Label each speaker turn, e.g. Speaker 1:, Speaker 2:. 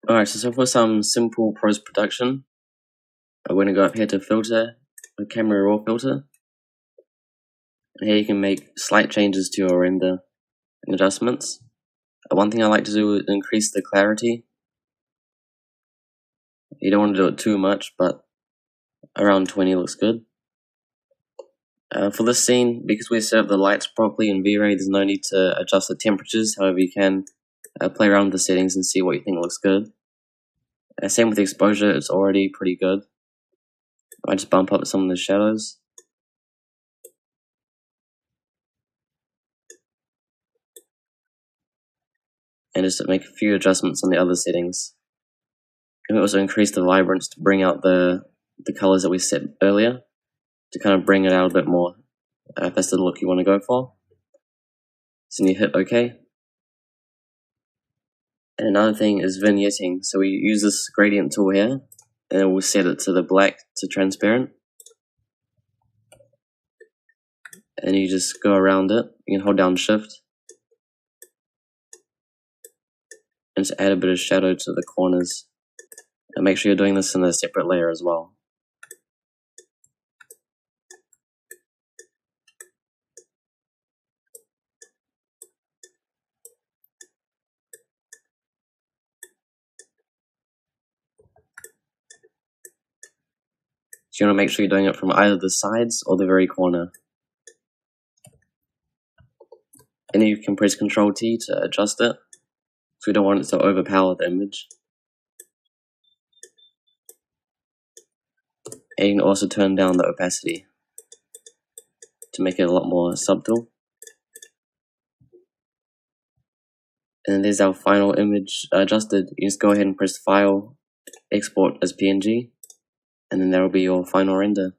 Speaker 1: Alright, so for some simple post-production, I'm going to go up here to filter, a camera raw filter. And here you can make slight changes to your render and adjustments. One thing I like to do is increase the clarity. You don't want to do it too much, but around 20 looks good. For this scene, because we set up the lights properly in V-Ray, there's no need to adjust the temperatures. However, you can play around with the settings and see what you think looks good. Same with the exposure, it's already pretty good. I just bump up some of the shadows. And just make a few adjustments on the other settings. You can also increase the vibrance to bring out the colors that we set earlier, to kind of bring it out a bit more, if that's the look you want to go for. So then you hit OK. And another thing is vignetting. So we use this gradient tool here, and then we'll set it to the black to transparent. And you just go around it. You can hold down Shift, and just add a bit of shadow to the corners. And make sure you're doing this in a separate layer as well. So you want to make sure you're doing it from either the sides or the very corner. And you can press Ctrl T to adjust it, so we don't want it to overpower the image. And you can also turn down the opacity to make it a lot more subtle. And there's our final image adjusted. You just go ahead and press File, Export as PNG, and then there will be your final render.